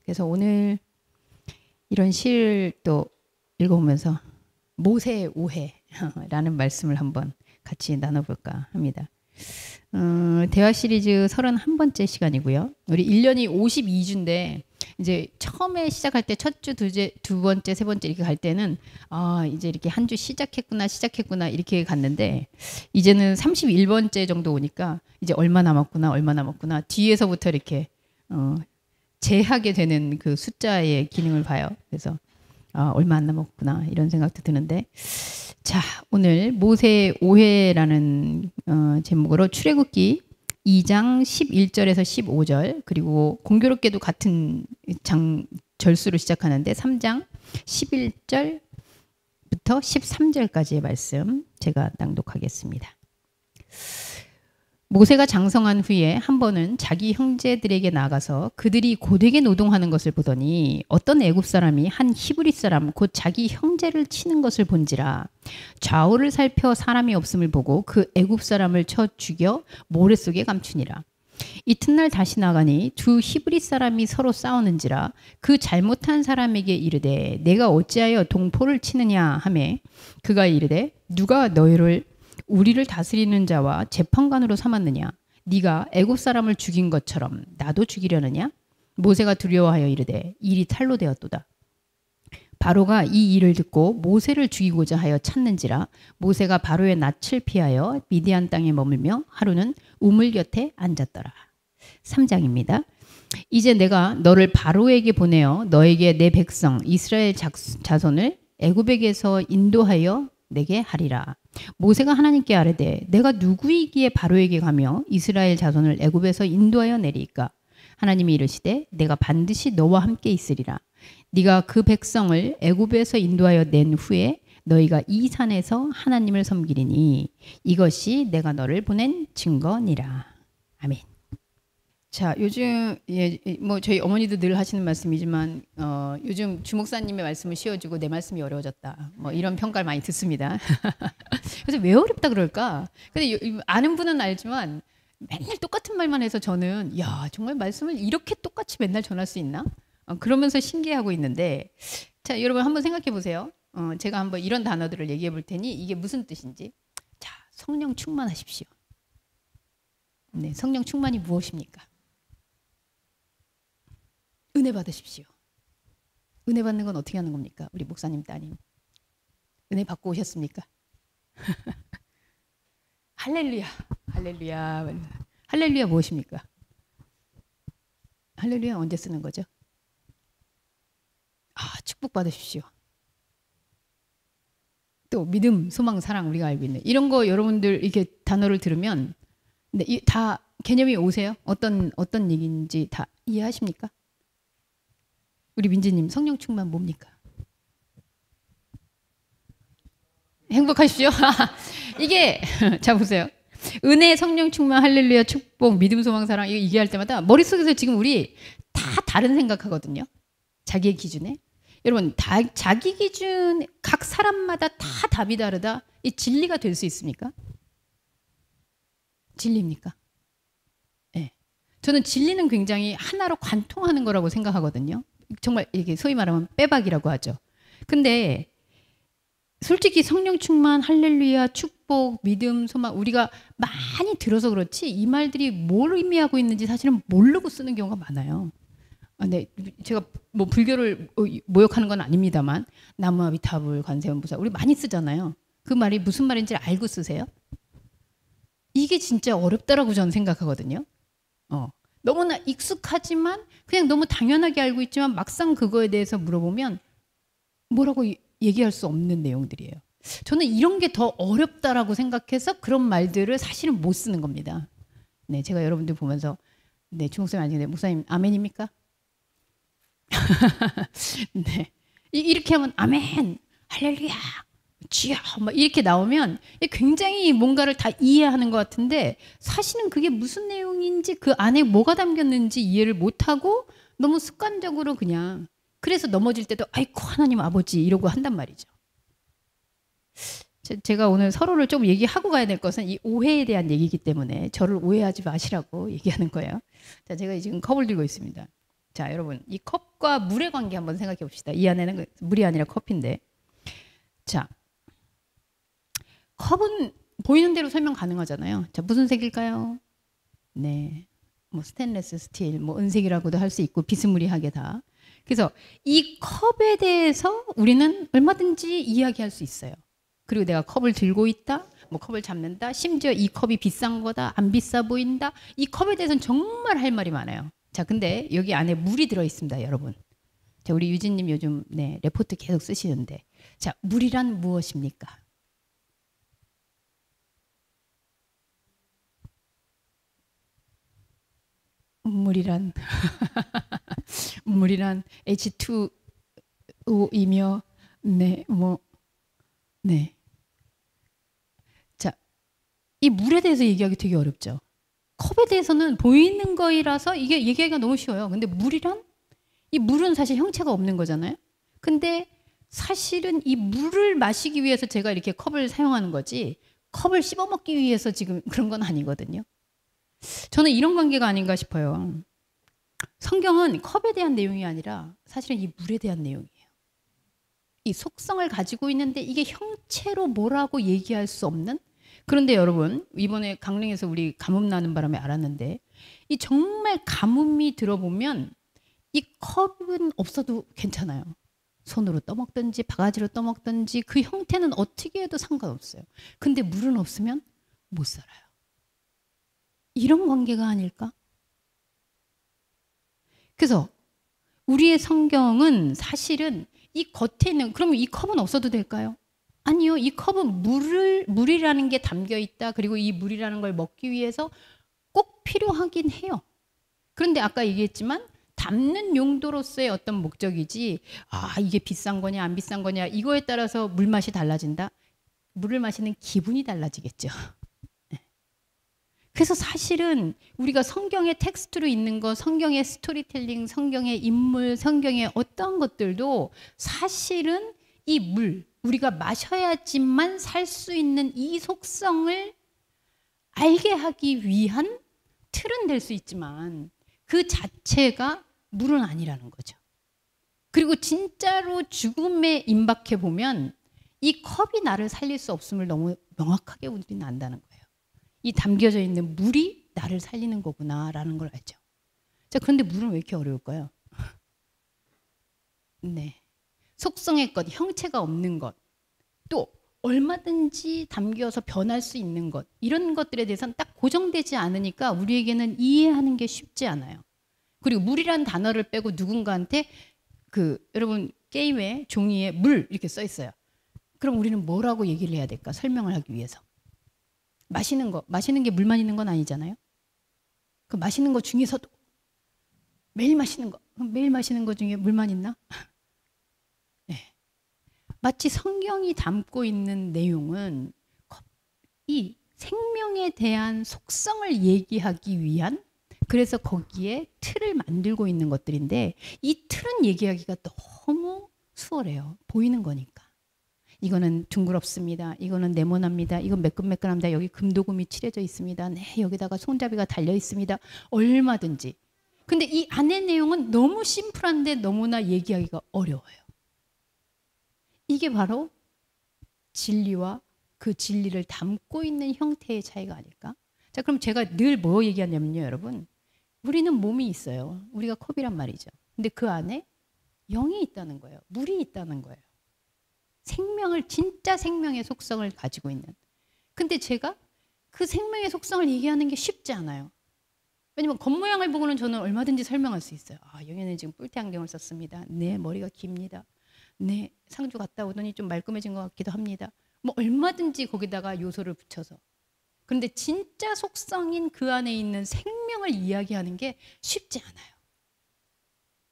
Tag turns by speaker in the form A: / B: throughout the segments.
A: 그래서 오늘 이런 시를 또 읽어보면서 모세의 오해라는 말씀을 한번 같이 나눠볼까 합니다. 대화 시리즈 31번째 시간이고요. 우리 1년이 52주인데 이제 처음에 시작할 때 첫 주, 두 번째, 세 번째 이렇게 갈 때는 이제 이렇게 한 주 시작했구나 이렇게 갔는데 이제는 31번째 정도 오니까 이제 얼마 남았구나 뒤에서부터 이렇게 재하게 되는 그 숫자의 기능을 봐요. 그래서 얼마 안 남았구나 이런 생각도 드는데, 자, 오늘 모세의 오해라는 제목으로 출애굽기 2장 11절에서 15절, 그리고 공교롭게도 같은 절수로 시작하는데 3장 11절부터 13절까지의 말씀 제가 낭독하겠습니다. 모세가 장성한 후에 한 번은 자기 형제들에게 나가서 그들이 고되게 노동하는 것을 보더니 어떤 애굽 사람이 한 히브리 사람 곧 자기 형제를 치는 것을 본지라. 좌우를 살펴 사람이 없음을 보고 그 애굽 사람을 쳐 죽여 모래 속에 감추니라. 이튿날 다시 나가니 두 히브리 사람이 서로 싸우는지라. 그 잘못한 사람에게 이르되 내가 어찌하여 동포를 치느냐 하매 그가 이르되 누가 너희를 우리를 다스리는 자와 재판관으로 삼았느냐? 네가 애굽 사람을 죽인 것처럼 나도 죽이려느냐? 모세가 두려워하여 이르되 일이 탈로 되었도다. 바로가 이 일을 듣고 모세를 죽이고자 하여 찾는지라. 모세가 바로의 낯을 피하여 미디안 땅에 머물며 하루는 우물 곁에 앉았더라. 3장입니다. 이제 내가 너를 바로에게 보내어 너에게 내 백성 이스라엘 자손을 애굽에게서 인도하여 내게 하리라. 모세가 하나님께 아뢰되 내가 누구이기에 바로에게 가며 이스라엘 자손을 애굽에서 인도하여 내리까? 하나님이 이르시되 내가 반드시 너와 함께 있으리라. 네가 그 백성을 애굽에서 인도하여 낸 후에 너희가 이 산에서 하나님을 섬기리니 이것이 내가 너를 보낸 증거니라. 아멘. 자, 요즘 뭐 저희 어머니도 늘 하시는 말씀이지만 요즘 주목사님의 말씀을 씌워주고 내 말씀이 어려워졌다. 뭐 이런 평가를 많이 듣습니다. 그래서 왜 어렵다 그럴까? 근데 아는 분은 알지만 맨날 똑같은 말만 해서 저는 야, 정말 말씀을 이렇게 똑같이 맨날 전할 수 있나? 그러면서 신기해하고 있는데, 자, 여러분 한번 생각해 보세요. 제가 한번 이런 단어들을 얘기해 볼 테니 이게 무슨 뜻인지. 자, 성령 충만하십시오. 네, 성령 충만이 무엇입니까? 은혜 받으십시오. 은혜 받는 건 어떻게 하는 겁니까? 우리 목사님 따님. 은혜 받고 오셨습니까? 할렐루야. 할렐루야. 할렐루야 무엇입니까? 할렐루야 언제 쓰는 거죠? 축복 받으십시오. 또 믿음, 소망, 사랑 우리가 알고 있는 이런 거 여러분들 이렇게 단어를 들으면 다 개념이 오세요? 어떤 얘기인지 다 이해하십니까? 우리 민지님 성령 충만 뭡니까? 행복하십시오. 이게 자 보세요. 은혜, 성령 충만, 할렐루야, 축복, 믿음, 소망, 사랑 이거 얘기할 때마다 머릿속에서 지금 우리 다 다른 생각하거든요. 자기의 기준에. 여러분 자기 기준 각 사람마다 다 답이 다르다. 이 진리가 될 수 있습니까? 진리입니까? 네. 저는 진리는 굉장히 하나로 관통하는 거라고 생각하거든요. 정말 이게 소위 말하면 빼박이라고 하죠. 근데 솔직히 성령 충만, 할렐루야, 축복, 믿음, 소망 우리가 많이 들어서 그렇지 이 말들이 뭘 의미하고 있는지 사실은 모르고 쓰는 경우가 많아요. 네, 제가 뭐 불교를 모욕하는 건 아닙니다만 나무아비타불, 관세음보살 우리 많이 쓰잖아요. 그 말이 무슨 말인지 알고 쓰세요? 이게 진짜 어렵다라고 저는 생각하거든요. 너무나 익숙하지만 그냥 너무 당연하게 알고 있지만 막상 그거에 대해서 물어보면 뭐라고 얘기할 수 없는 내용들이에요. 저는 이런 게 더 어렵다라고 생각해서 그런 말들을 사실은 못 쓰는 겁니다. 네, 제가 여러분들 보면서 네, 주목사님 아니신데 목사님 아멘입니까? 네, 이렇게 하면 아멘, 할렐루야, 주여 막 이렇게 나오면 굉장히 뭔가를 다 이해하는 것 같은데 사실은 그게 무슨 내용인지 그 안에 뭐가 담겼는지 이해를 못하고 너무 습관적으로 그냥 그래서 넘어질 때도 아이고 하나님 아버지 이러고 한단 말이죠. 제가 오늘 서로를 좀 얘기하고 가야 될 것은 이 오해에 대한 얘기이기 때문에 저를 오해하지 마시라고 얘기하는 거예요. 자, 제가 지금 컵을 들고 있습니다. 자, 여러분, 이 컵과 물의 관계 한번 생각해 봅시다. 이 안에는 물이 아니라 커피인데. 자, 컵은 보이는 대로 설명 가능하잖아요. 자, 무슨 색일까요? 네. 뭐 스테인레스 스틸, 뭐 은색이라고도 할 수 있고 비스무리하게 다. 그래서 이 컵에 대해서 우리는 얼마든지 이야기할 수 있어요. 그리고 내가 컵을 들고 있다, 뭐 컵을 잡는다, 심지어 이 컵이 비싼 거다, 안 비싸 보인다. 이 컵에 대해서는 정말 할 말이 많아요. 자, 근데 여기 안에 물이 들어 있습니다, 여러분. 자, 우리 유진님 요즘 네, 레포트 계속 쓰시는데, 자, 물이란 무엇입니까? 물이란 물이란 H2O이며 네, 뭐 네. 자, 이 물에 대해서 얘기하기 되게 어렵죠. 컵에 대해서는 보이는 거이라서 이게 얘기하기가 너무 쉬워요. 근데 물이란? 이 물은 사실 형체가 없는 거잖아요. 근데 사실은 이 물을 마시기 위해서 제가 이렇게 컵을 사용하는 거지 컵을 씹어 먹기 위해서 지금 그런 건 아니거든요. 저는 이런 관계가 아닌가 싶어요. 성경은 컵에 대한 내용이 아니라 사실은 이 물에 대한 내용이에요. 이 속성을 가지고 있는데 이게 형체로 뭐라고 얘기할 수 없는. 그런데 여러분, 이번에 강릉에서 우리 가뭄 나는 바람에 알았는데 이 정말 가뭄이 들어보면 이 컵은 없어도 괜찮아요. 손으로 떠먹든지 바가지로 떠먹든지 그 형태는 어떻게 해도 상관없어요. 근데 물은 없으면 못 살아요. 이런 관계가 아닐까? 그래서 우리의 성경은 사실은 이 겉에 있는, 그러면 이 컵은 없어도 될까요? 아니요. 이 컵은 물이라는 게 담겨 있다. 그리고 이 물이라는 걸 먹기 위해서 꼭 필요하긴 해요. 그런데 아까 얘기했지만 담는 용도로서의 어떤 목적이지, 아, 이게 비싼 거냐 안 비싼 거냐 이거에 따라서 물맛이 달라진다. 물을 마시는 기분이 달라지겠죠. 그래서 사실은 우리가 성경의 텍스트로 있는 것, 성경의 스토리텔링, 성경의 인물, 성경의 어떤 것들도 사실은 이 물, 우리가 마셔야지만 살 수 있는 이 속성을 알게 하기 위한 틀은 될 수 있지만 그 자체가 물은 아니라는 거죠. 그리고 진짜로 죽음에 임박해 보면 이 컵이 나를 살릴 수 없음을 너무 명확하게 우리는 안다는 거예요. 이 담겨져 있는 물이 나를 살리는 거구나라는 걸 알죠. 자, 그런데 물은 왜 이렇게 어려울까요? 네. 속성의 것, 형체가 없는 것, 또 얼마든지 담겨서 변할 수 있는 것, 이런 것들에 대해서는 딱 고정되지 않으니까 우리에게는 이해하는 게 쉽지 않아요. 그리고 물이란 단어를 빼고 누군가한테 여러분 게임에 종이에 물 이렇게 써 있어요. 그럼 우리는 뭐라고 얘기를 해야 될까? 설명을 하기 위해서. 마시는 게 물만 있는 건 아니잖아요. 그 마시는 거 중에서도 매일 마시는 거 중에 물만 있나? 네. 마치 성경이 담고 있는 내용은 이 생명에 대한 속성을 얘기하기 위한, 그래서 거기에 틀을 만들고 있는 것들인데 이 틀은 얘기하기가 너무 수월해요. 보이는 거니까. 이거는 둥그럽습니다. 이거는 네모납니다. 이건 매끈매끈합니다. 여기 금도금이 칠해져 있습니다. 네, 여기다가 손잡이가 달려 있습니다. 얼마든지. 근데 이 안의 내용은 너무 심플한데 너무나 얘기하기가 어려워요. 이게 바로 진리와 그 진리를 담고 있는 형태의 차이가 아닐까? 자, 그럼 제가 늘 뭐 얘기하냐면요, 여러분. 우리는 몸이 있어요. 우리가 컵이란 말이죠. 근데 그 안에 영이 있다는 거예요. 물이 있다는 거예요. 진짜 생명의 속성을 가지고 있는. 근데 제가 그 생명의 속성을 얘기하는 게 쉽지 않아요. 왜냐면 겉모양을 보고는 저는 얼마든지 설명할 수 있어요. 아, 여기는 지금 뿔테 안경을 썼습니다. 네, 머리가 깁니다. 네, 상주 갔다 오더니 좀 말끔해진 것 같기도 합니다. 뭐 얼마든지 거기다가 요소를 붙여서. 그런데 진짜 속성인 그 안에 있는 생명을 이야기하는 게 쉽지 않아요.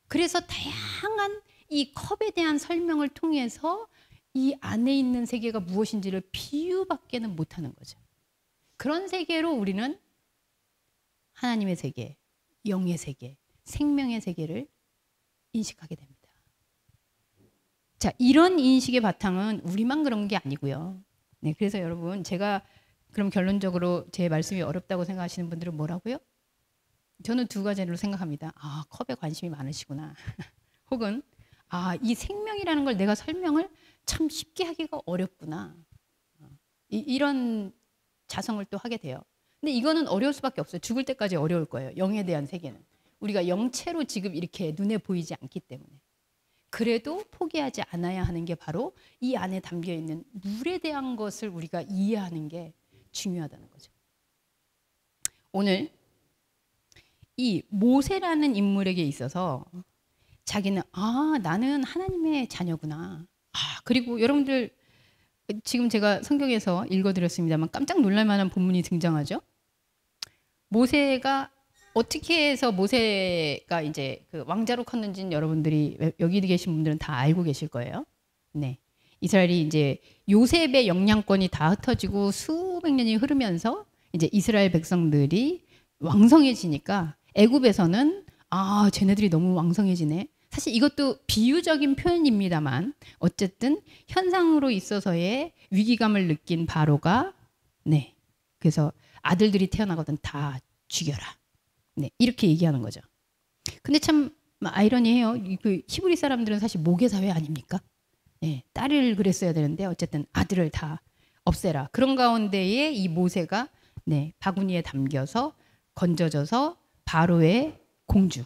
A: 그래서 다양한 이 컵에 대한 설명을 통해서 이 안에 있는 세계가 무엇인지를 비유밖에는 못하는 거죠. 그런 세계로 우리는 하나님의 세계, 영의 세계, 생명의 세계를 인식하게 됩니다. 자, 이런 인식의 바탕은 우리만 그런 게 아니고요. 네, 그래서 여러분, 제가 그럼 결론적으로 제 말씀이 어렵다고 생각하시는 분들은 뭐라고요? 저는 두 가지로 생각합니다. 컵에 관심이 많으시구나. 혹은 이 생명이라는 걸 내가 설명을 참 쉽게 하기가 어렵구나. 이런 자성을 또 하게 돼요. 근데 이거는 어려울 수밖에 없어요. 죽을 때까지 어려울 거예요. 영에 대한 세계는. 우리가 영체로 지금 이렇게 눈에 보이지 않기 때문에. 그래도 포기하지 않아야 하는 게 바로 이 안에 담겨 있는 물에 대한 것을 우리가 이해하는 게 중요하다는 거죠. 오늘 이 모세라는 인물에게 있어서 자기는 나는 하나님의 자녀구나. 그리고 여러분들 지금 제가 성경에서 읽어드렸습니다만 깜짝 놀랄 만한 본문이 등장하죠. 모세가 어떻게 해서 모세가 이제 그 왕자로 컸는지는 여러분들이 여기 계신 분들은 다 알고 계실 거예요. 네. 이스라엘이 이제 요셉의 영향권이 다 흩어지고 수백 년이 흐르면서 이제 이스라엘 백성들이 왕성해지니까 애굽에서는 쟤네들이 너무 왕성해지네. 사실 이것도 비유적인 표현입니다만 어쨌든 현상으로 있어서의 위기감을 느낀 바로가 그래서 아들들이 태어나거든 다 죽여라. 이렇게 얘기하는 거죠. 근데 참 아이러니해요. 그 히브리 사람들은 사실 모계 사회 아닙니까? 딸을 그랬어야 되는데 어쨌든 아들을 다 없애라. 그런 가운데에 이 모세가 바구니에 담겨서 건져져서 바로의 공주,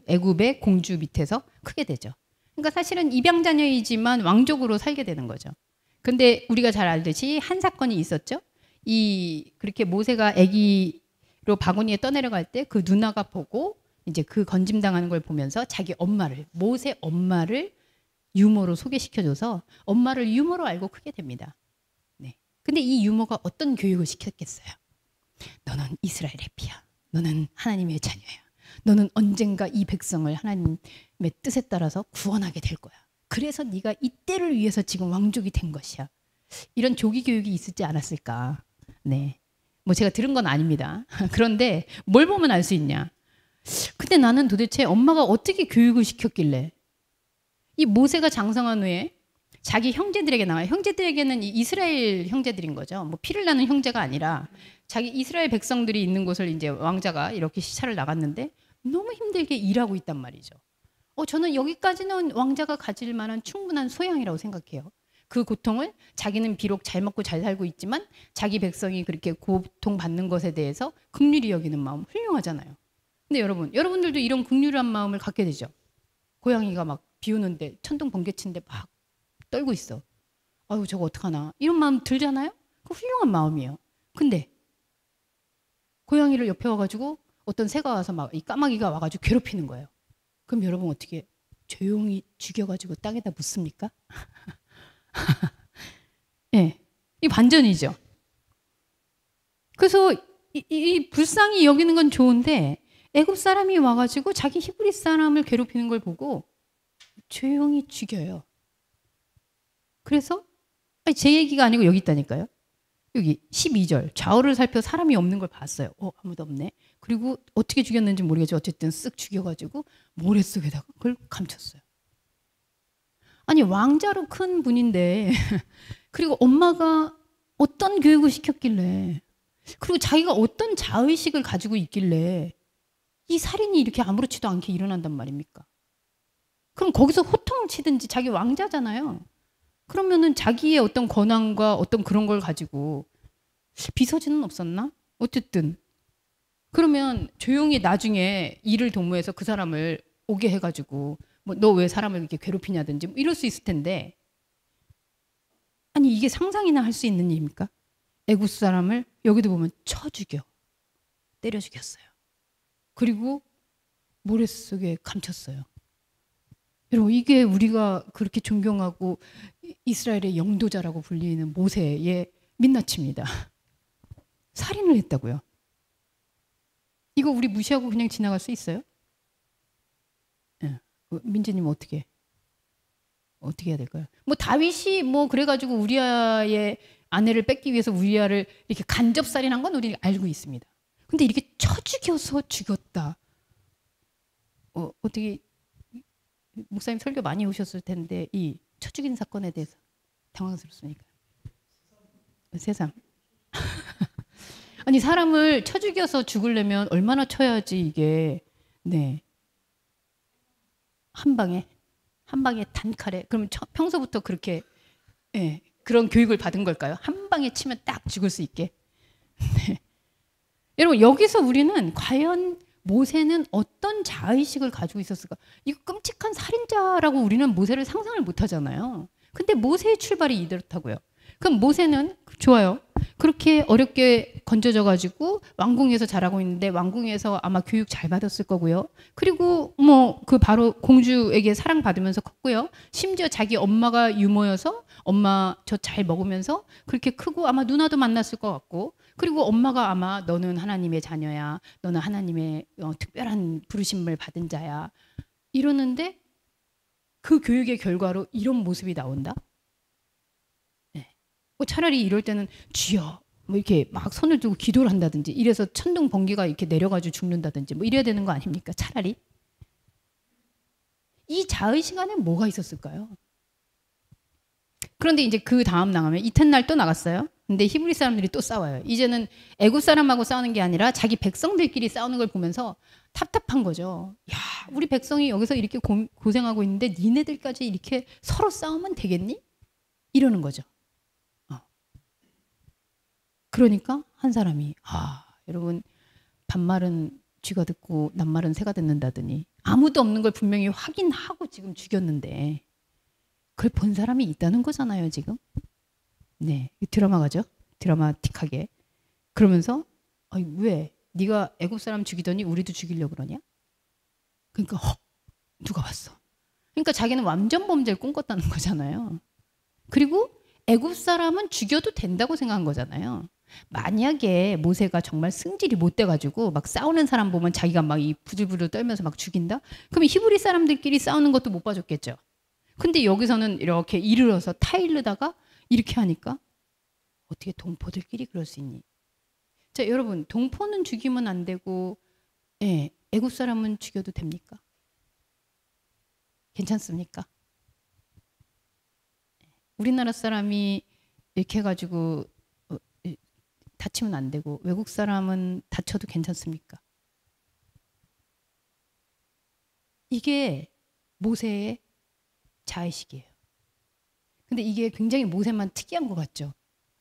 A: 애굽의 공주 밑에서 크게 되죠. 그러니까 사실은 입양자녀이지만 왕족으로 살게 되는 거죠. 근데 우리가 잘 알듯이 한 사건이 있었죠. 그렇게 모세가 아기로 바구니에 떠내려갈 때 그 누나가 보고 이제 그 건짐당하는 걸 보면서 자기 엄마를, 모세 엄마를 유모로 소개시켜줘서 엄마를 유모로 알고 크게 됩니다. 근데 이 유모가 어떤 교육을 시켰겠어요? 너는 이스라엘의 피야. 너는 하나님의 자녀야. 너는 언젠가 이 백성을 하나님의 뜻에 따라서 구원하게 될 거야. 그래서 네가 이때를 위해서 지금 왕족이 된 것이야. 이런 조기 교육이 있지 않았을까. 뭐 제가 들은 건 아닙니다. 그런데 뭘 보면 알 수 있냐. 근데 나는 도대체 엄마가 어떻게 교육을 시켰길래 이 모세가 장성한 후에 자기 형제들에게 나와요. 형제들에게는 이스라엘 형제들인 거죠. 뭐 피를 나는 형제가 아니라 자기 이스라엘 백성들이 있는 곳을 이제 왕자가 이렇게 시차를 나갔는데 너무 힘들게 일하고 있단 말이죠. 저는 여기까지는 왕자가 가질 만한 충분한 소양이라고 생각해요. 그 고통을 자기는 비록 잘 먹고 잘 살고 있지만 자기 백성이 그렇게 고통받는 것에 대해서 긍휼히 여기는 마음 훌륭하잖아요. 근데 여러분들도 이런 긍휼한 마음을 갖게 되죠. 고양이가 막 비 오는데 천둥 번개치는데 막 떨고 있어. 아유 저거 어떡하나. 이런 마음 들잖아요. 그 훌륭한 마음이에요. 근데 고양이를 옆에 와가지고 어떤 새가 와서 막 이 까마귀가 와가지고 괴롭히는 거예요. 그럼 여러분 어떻게 조용히 죽여가지고 땅에다 묻습니까? 이 반전이죠. 그래서 이 불쌍히 여기는 건 좋은데 애굽 사람이 와가지고 자기 히브리 사람을 괴롭히는 걸 보고 조용히 죽여요. 그래서 제 얘기가 아니고 여기 있다니까요. 여기 12절 좌우를 살펴 사람이 없는 걸 봤어요. 아무도 없네. 그리고 어떻게 죽였는지 모르겠죠. 어쨌든 쓱 죽여가지고 모래 속에다가 그걸 감췄어요. 아니 왕자로 큰 분인데 그리고 엄마가 어떤 교육을 시켰길래 그리고 자기가 어떤 자의식을 가지고 있길래 이 살인이 이렇게 아무렇지도 않게 일어난단 말입니까? 그럼 거기서 호통을 치든지 자기 왕자잖아요. 그러면은 자기의 어떤 권한과 어떤 그런 걸 가지고 비서진은 없었나? 어쨌든 그러면 조용히 나중에 일을 도모해서 그 사람을 오게 해가지고 뭐 너 왜 사람을 이렇게 괴롭히냐든지 뭐 이럴 수 있을 텐데 아니 이게 상상이나 할 수 있는 일입니까? 애굽 사람을 여기도 보면 쳐 죽여 때려 죽였어요. 그리고 모래 속에 감췄어요. 여러분 이게 우리가 그렇게 존경하고 이스라엘의 영도자라고 불리는 모세의 민낯입니다. 살인을 했다고요. 이거 우리 무시하고 그냥 지나갈 수 있어요? 민지님 어떻게 해야 될까요? 뭐 다윗이 뭐 그래가지고 우리아의 아내를 뺏기 위해서 우리아를 이렇게 간접살인한 건 우리 알고 있습니다. 근데 이렇게 쳐 죽여서 죽였다. 어떻게 목사님 설교 많이 오셨을 텐데 이 쳐 죽인 사건에 대해서 당황스럽습니까? 세상. 아니 사람을 쳐 죽여서 죽으려면 얼마나 쳐야지 이게 네. 한 방에 단칼에 그럼 평소부터 그렇게 예, 그런 교육을 받은 걸까요? 한 방에 치면 딱 죽을 수 있게. 네. 여러분 여기서 우리는 과연 모세는 어떤 자의식을 가지고 있었을까? 이거 끔찍한 살인자라고 우리는 모세를 상상을 못 하잖아요. 근데 모세의 출발이 이렇다고요. 그럼 모세는 좋아요. 그렇게 어렵게 건져져 가지고 왕궁에서 자라고 있는데 왕궁에서 아마 교육 잘 받았을 거고요. 그리고 뭐 그 바로 공주에게 사랑받으면서 컸고요. 심지어 자기 엄마가 유모여서 엄마 저 잘 먹으면서 그렇게 크고 아마 누나도 만났을 것 같고 그리고 엄마가 아마 너는 하나님의 자녀야. 너는 하나님의 특별한 부르심을 받은 자야. 이러는데 그 교육의 결과로 이런 모습이 나온다? 차라리 이럴 때는 주여 뭐 이렇게 막 손을 들고 기도를 한다든지 이래서 천둥 번개가 이렇게 내려가지고 죽는다든지 뭐 이래야 되는 거 아닙니까? 차라리 이 자의 시간에 뭐가 있었을까요? 그런데 이제 그 다음 나가면 이튿날 또 나갔어요. 근데 히브리 사람들이 또 싸워요. 이제는 애굽 사람하고 싸우는 게 아니라 자기 백성들끼리 싸우는 걸 보면서 답답한 거죠. 야, 우리 백성이 여기서 이렇게 고생하고 있는데 니네들까지 이렇게 서로 싸우면 되겠니? 이러는 거죠. 그러니까 한 사람이 여러분 반말은 쥐가 듣고 낱말은 새가 듣는다더니 아무도 없는 걸 분명히 확인하고 지금 죽였는데 그걸 본 사람이 있다는 거잖아요 지금. 네, 드라마가죠. 드라마틱하게. 그러면서 왜 네가 애굽 사람 죽이더니 우리도 죽이려고 그러냐? 그러니까 누가 봤어? 그러니까 자기는 완전 범죄를 꿈꿨다는 거잖아요. 그리고 애굽 사람은 죽여도 된다고 생각한 거잖아요. 만약에 모세가 정말 승질이 못 돼가지고 막 싸우는 사람 보면 자기가 막 이 부들부들 떨면서 막 죽인다? 그럼 히브리 사람들끼리 싸우는 것도 못 봐줬겠죠. 근데 여기서는 이렇게 이르러서 타일르다가 이렇게 하니까 어떻게 동포들끼리 그럴 수 있니? 자, 여러분 동포는 죽이면 안 되고 애굽 사람은 죽여도 됩니까? 괜찮습니까? 우리나라 사람이 이렇게 해가지고 다치면 안 되고 외국 사람은 다쳐도 괜찮습니까? 이게 모세의 자의식이에요. 근데 이게 굉장히 모세만 특이한 것 같죠?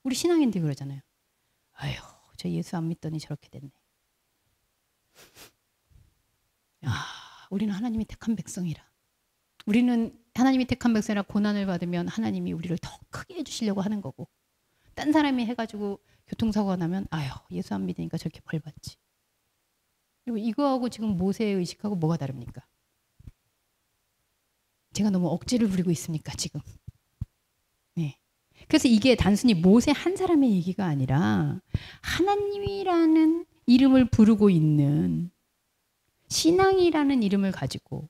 A: 우리 신앙인들이 그러잖아요. 아휴, 저 예수 안 믿더니 저렇게 됐네. 우리는 하나님이 택한 백성이라. 우리는 하나님이 택한 백성이라 고난을 받으면 하나님이 우리를 더 크게 해주시려고 하는 거고 딴 사람이 해가지고 교통사고가 나면 아휴 예수 안 믿으니까 저렇게 벌 받지. 그리고 이거하고 지금 모세의 의식하고 뭐가 다릅니까? 제가 너무 억지를 부리고 있습니까 지금? 네. 그래서 이게 단순히 모세 한 사람의 얘기가 아니라 하나님이라는 이름을 부르고 있는 신앙이라는 이름을 가지고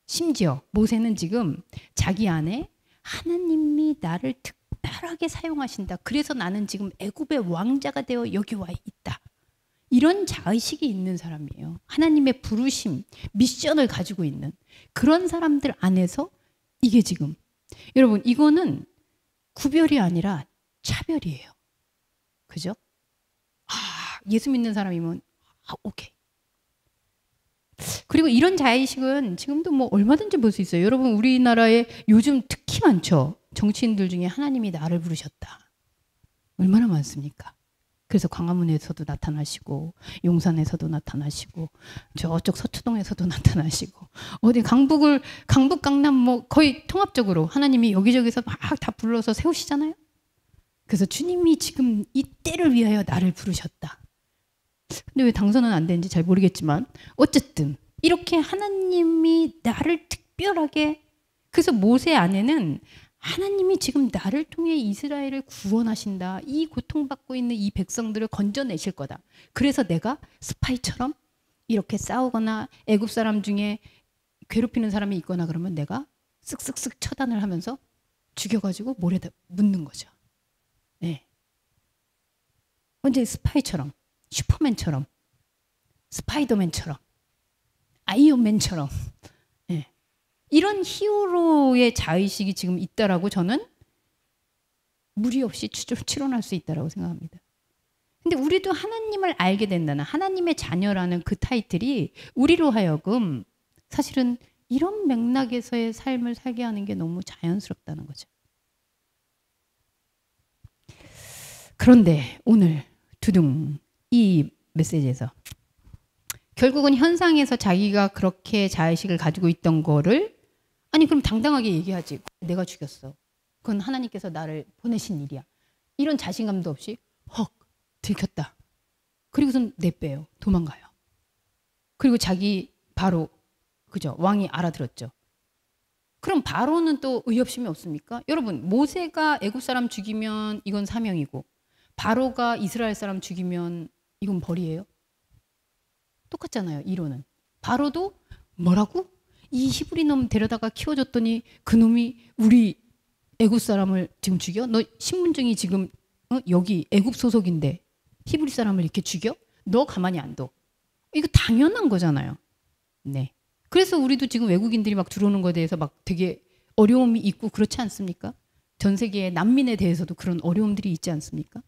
A: 심지어 모세는 지금 자기 안에 하나님이 나를 특별하게 사용하신다. 그래서 나는 지금 애굽의 왕자가 되어 여기 와 있다. 이런 자의식이 있는 사람이에요. 하나님의 부르심, 미션을 가지고 있는 그런 사람들 안에서 이게 지금 여러분 이거는 구별이 아니라 차별이에요. 그죠? 예수 믿는 사람이면 오케이. 그리고 이런 자의식은 지금도 뭐 얼마든지 볼 수 있어요. 여러분 우리나라에 요즘 특히 많죠. 정치인들 중에 하나님이 나를 부르셨다. 얼마나 많습니까? 그래서 광화문에서도 나타나시고 용산에서도 나타나시고 저쪽 서초동에서도 나타나시고 어디 강북 강남 뭐 거의 통합적으로 하나님이 여기저기서 막 다 불러서 세우시잖아요. 그래서 주님이 지금 이 때를 위하여 나를 부르셨다. 근데 왜 당선은 안 되는지 잘 모르겠지만 어쨌든 이렇게 하나님이 나를 특별하게 그래서 모세 안에는 하나님이 지금 나를 통해 이스라엘을 구원하신다. 이 고통받고 있는 이 백성들을 건져내실 거다. 그래서 내가 스파이처럼 이렇게 싸우거나 애굽 사람 중에 괴롭히는 사람이 있거나 그러면 내가 쓱쓱쓱 처단을 하면서 죽여가지고 모래다 묻는 거죠. 네. 완전히 스파이처럼 슈퍼맨처럼 스파이더맨처럼 아이언맨처럼 네. 이런 히어로의 자의식이 지금 있다라고 저는 무리 없이 추론할 수 있다라고 생각합니다. 근데 우리도 하나님을 알게 된다는 하나님의 자녀라는 그 타이틀이 우리로 하여금 사실은 이런 맥락에서의 삶을 살게 하는 게 너무 자연스럽다는 거죠. 그런데 오늘 두둥 이 메시지에서 결국은 현상에서 자기가 그렇게 자의식을 가지고 있던 거를 아니 그럼 당당하게 얘기하지. 내가 죽였어. 그건 하나님께서 나를 보내신 일이야. 이런 자신감도 없이 헉 들켰다. 그리고선 내빼요. 도망가요. 그리고 자기 바로 그죠? 왕이 알아들었죠. 그럼 바로는 또 의협심이 없습니까? 여러분 모세가 애굽 사람 죽이면 이건 사명이고 바로가 이스라엘 사람 죽이면 이건 벌이에요. 똑같잖아요. 이론은. 바로도 뭐라고? 이 히브리 놈 데려다가 키워줬더니 그 놈이 우리 애굽 사람을 지금 죽여? 너 신분증이 지금 여기 애굽 소속인데 히브리 사람을 이렇게 죽여? 너 가만히 안 둬. 이거 당연한 거잖아요. 네. 그래서 우리도 지금 외국인들이 막 들어오는 거에 대해서 막 되게 어려움이 있고 그렇지 않습니까? 전 세계의 난민에 대해서도 그런 어려움들이 있지 않습니까?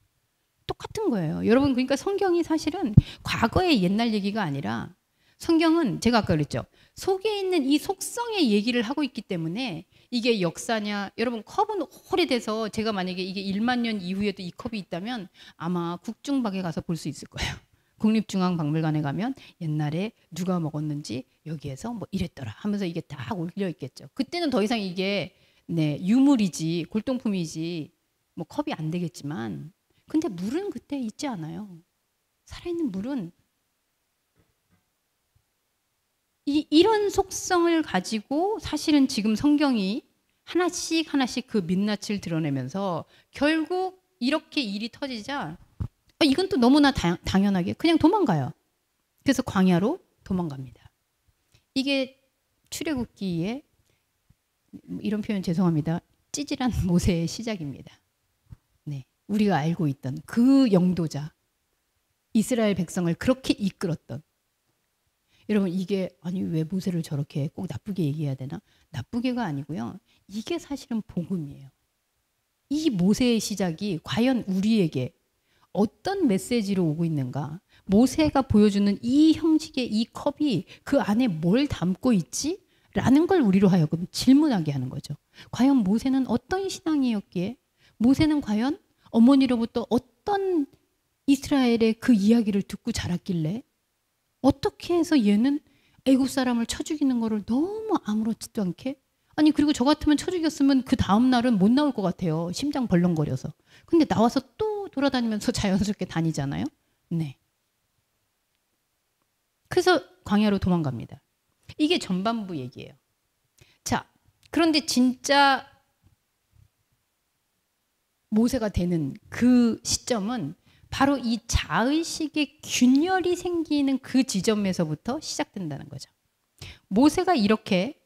A: 똑같은 거예요. 여러분 그러니까 성경이 사실은 과거의 옛날 얘기가 아니라 성경은 제가 아까 그랬죠. 속에 있는 이 속성의 얘기를 하고 있기 때문에 이게 역사냐 여러분 컵은 오래돼서 제가 만약에 이게 1만 년 이후에도 이 컵이 있다면 아마 국중박에 가서 볼 수 있을 거예요. 국립중앙박물관에 가면 옛날에 누가 먹었는지 여기에서 뭐 이랬더라 하면서 이게 다 올려 있겠죠. 그때는 더 이상 이게 네, 유물이지 골동품이지 뭐 컵이 안 되겠지만 근데 물은 그때 있지 않아요. 살아있는 물은 이런 속성을 가지고 사실은 지금 성경이 하나씩 하나씩 그 민낯을 드러내면서 결국 이렇게 일이 터지자 이건 또 너무나 당연하게 그냥 도망가요. 그래서 광야로 도망갑니다. 이게 출애굽기에 이런 표현 죄송합니다. 찌질한 모세의 시작입니다. 네, 우리가 알고 있던 그 영도자 이스라엘 백성을 그렇게 이끌었던 여러분 이게 아니 왜 모세를 저렇게 꼭 나쁘게 얘기해야 되나? 나쁘게가 아니고요. 이게 사실은 복음이에요. 이 모세의 시작이 과연 우리에게 어떤 메시지로 오고 있는가? 모세가 보여주는 이 형식의 이 컵이 그 안에 뭘 담고 있지? 라는 걸 우리로 하여금 질문하게 하는 거죠. 과연 모세는 어떤 신앙이었기에? 모세는 과연 어머니로부터 어떤 이스라엘의 그 이야기를 듣고 자랐길래 어떻게 해서 얘는 애굽 사람을 쳐 죽이는 거를 너무 아무렇지도 않게 아니 그리고 저 같으면 쳐 죽였으면 그 다음 날은 못 나올 것 같아요. 심장 벌렁거려서. 근데 나와서 또 돌아다니면서 자연스럽게 다니잖아요. 네. 그래서 광야로 도망갑니다. 이게 전반부 얘기예요. 자, 그런데 진짜 모세가 되는 그 시점은 바로 이 자의식의 균열이 생기는 그 지점에서부터 시작된다는 거죠. 모세가 이렇게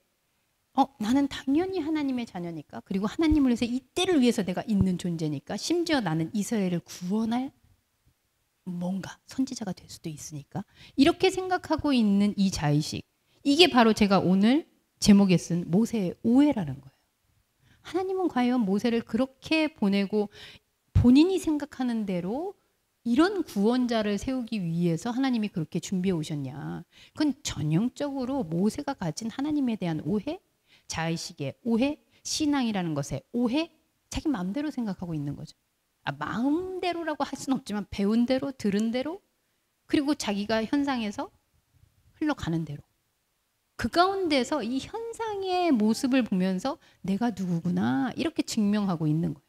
A: 나는 당연히 하나님의 자녀니까 그리고 하나님을 위해서 이때를 위해서 내가 있는 존재니까 심지어 나는 이스라엘을 구원할 뭔가 선지자가 될 수도 있으니까 이렇게 생각하고 있는 이 자의식 이게 바로 제가 오늘 제목에 쓴 모세의 오해라는 거예요. 하나님은 과연 모세를 그렇게 보내고 본인이 생각하는 대로 이런 구원자를 세우기 위해서 하나님이 그렇게 준비해 오셨냐. 그건 전형적으로 모세가 가진 하나님에 대한 오해, 자의식의 오해, 신앙이라는 것의 오해, 자기 마음대로 생각하고 있는 거죠. 마음대로라고 할 수는 없지만 배운 대로, 들은 대로, 그리고 자기가 현상에서 흘러가는 대로. 그 가운데서 이 현상의 모습을 보면서 내가 누구구나 이렇게 증명하고 있는 거예요.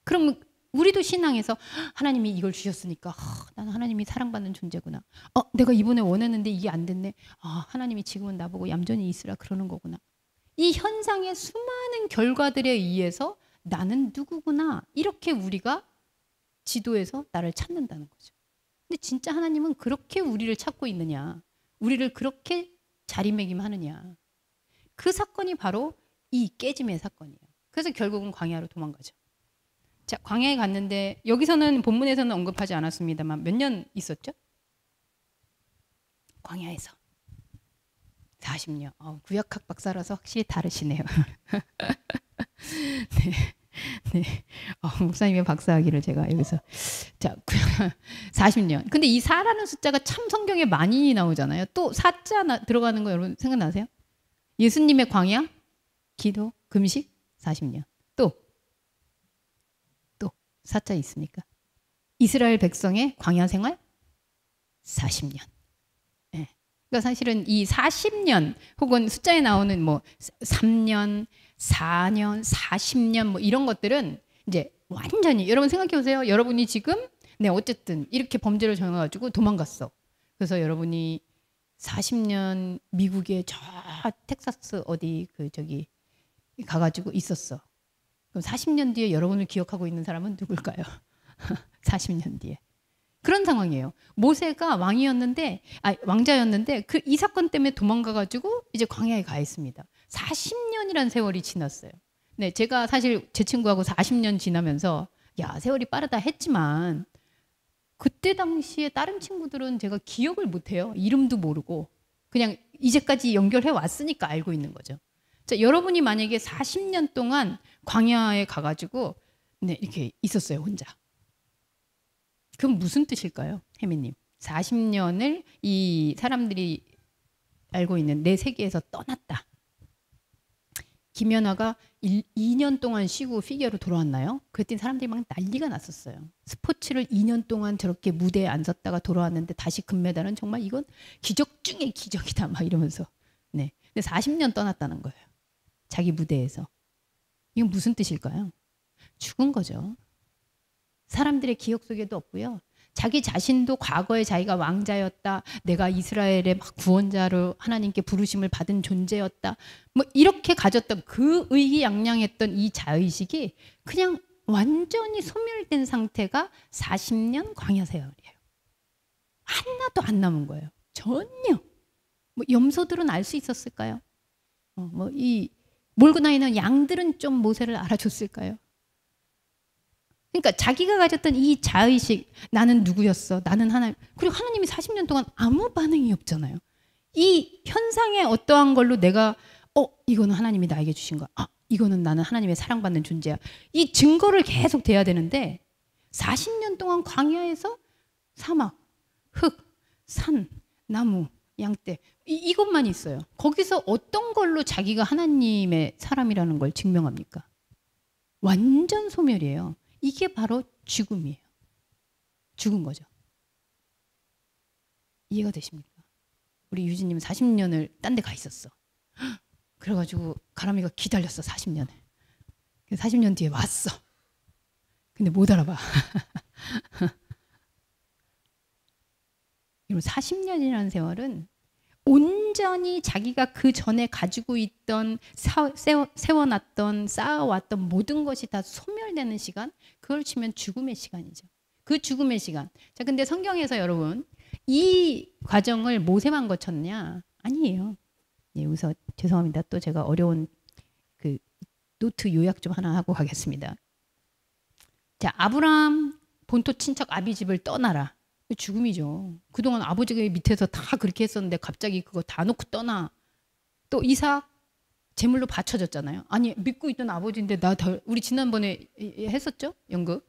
A: 그럼 우리도 신앙에서 하나님이 이걸 주셨으니까 나는 하나님이 사랑받는 존재구나. 내가 이번에 원했는데 이게 안 됐네. 하나님이 지금은 나보고 얌전히 있으라 그러는 거구나. 이 현상의 수많은 결과들에 의해서 나는 누구구나 이렇게 우리가 지도에서 나를 찾는다는 거죠. 근데 진짜 하나님은 그렇게 우리를 찾고 있느냐. 우리를 그렇게 자리매김하느냐. 그 사건이 바로 이 깨짐의 사건이에요. 그래서 결국은 광야로 도망가죠. 자, 광야에 갔는데 여기서는 본문에서는 언급하지 않았습니다만 몇 년 있었죠? 광야에서 40년. 구약학 박사라서 확실히 다르시네요. 네. 네. 목사님의 박사학위를 제가 여기서. 자, 40년. 근데 이 4라는 숫자가 참 성경에 많이 나오잖아요. 또 4자 들어가는 거 여러분 생각나세요? 예수님의 광야, 기도, 금식, 40년. 또 4자 있습니까? 이스라엘 백성의 광야 생활, 40년. 네. 그러니까 사실은 이 40년 혹은 숫자에 나오는 뭐 3년, 4년, 40년 뭐 이런 것들은 이제 완전히 여러분 생각해 보세요. 여러분이 지금 어쨌든 이렇게 범죄를 저질러가지고 도망갔어. 그래서 여러분이 40년 미국의 저 텍사스 어디 저기 가가지고 있었어. 그럼 40년 뒤에 여러분을 기억하고 있는 사람은 누굴까요? 40년 뒤에. 그런 상황이에요. 모세가 왕자였는데 이 사건 때문에 도망가가지고 이제 광야에 가 있습니다. 40년이란 세월이 지났어요. 네, 제가 사실 제 친구하고 40년 지나면서 야, 세월이 빠르다 했지만 그때 당시에 다른 친구들은 제가 기억을 못해요. 이름도 모르고 그냥 이제까지 연결해 왔으니까 알고 있는 거죠. 자, 여러분이 만약에 40년 동안 광야에 가가지고 이렇게 있었어요, 혼자. 그럼 무슨 뜻일까요, 혜미님? 40년을 이 사람들이 알고 있는 내 세계에서 떠났다. 김연아가 2년 동안 쉬고 피겨로 돌아왔나요? 그랬더니 사람들이 막 난리가 났었어요. 스포츠를 2년 동안 저렇게 무대에 앉았다가 돌아왔는데 다시 금메달은 정말 이건 기적 중의 기적이다 막 이러면서. 네. 근데 40년 떠났다는 거예요. 자기 무대에서. 이건 무슨 뜻일까요? 죽은 거죠. 사람들의 기억 속에도 없고요. 자기 자신도 과거에 자기가 왕자였다. 내가 이스라엘의 막 구원자로 하나님께 부르심을 받은 존재였다. 뭐 이렇게 가졌던 그 의기양양했던 이 자의식이 그냥 완전히 소멸된 상태가 40년 광야 세월이에요. 하나도 안 남은 거예요. 전혀. 뭐 염소들은 알 수 있었을까요? 이 몰고 다니는 양들은 좀 모세를 알아줬을까요? 그러니까 자기가 가졌던 이 자의식, 나는 누구였어? 나는 하나님. 그리고 하나님이 40년 동안 아무 반응이 없잖아요. 이 현상의 어떠한 걸로 내가 이거는 하나님이 나에게 주신 거야. 이거는 나는 하나님의 사랑받는 존재야. 이 증거를 계속 대야 되는데 40년 동안 광야에서 사막, 흙, 산, 나무, 양떼 이것만 있어요. 거기서 어떤 걸로 자기가 하나님의 사람이라는 걸 증명합니까? 완전 소멸이에요. 이게 바로 죽음이에요. 죽은 거죠. 이해가 되십니까? 우리 유진님 40년을 딴 데 가 있었어. 그래가지고 가람이가 기다렸어. 40년을. 40년 뒤에 왔어. 근데 못 알아봐. 여러분 40년이라는 세월은 온전히 자기가 그 전에 가지고 있던 세워놨던 쌓아왔던 모든 것이 다 소멸되는 시간, 그걸 치면 죽음의 시간이죠. 그 죽음의 시간. 자, 근데 성경에서 여러분 이 과정을 모세만 거쳤냐? 아니에요. 예, 여기서 죄송합니다. 또 제가 어려운 그 노트 요약 좀 하나 하고 가겠습니다. 자, 아브라함 본토 친척 아비집을 떠나라. 죽음이죠. 그동안 아버지가 밑에서 다 그렇게 했었는데 갑자기 그거 다 놓고 떠나. 또 이삭 제물로 바쳐졌잖아요. 아니 믿고 있던 아버지인데 우리 지난번에 했었죠? 연극.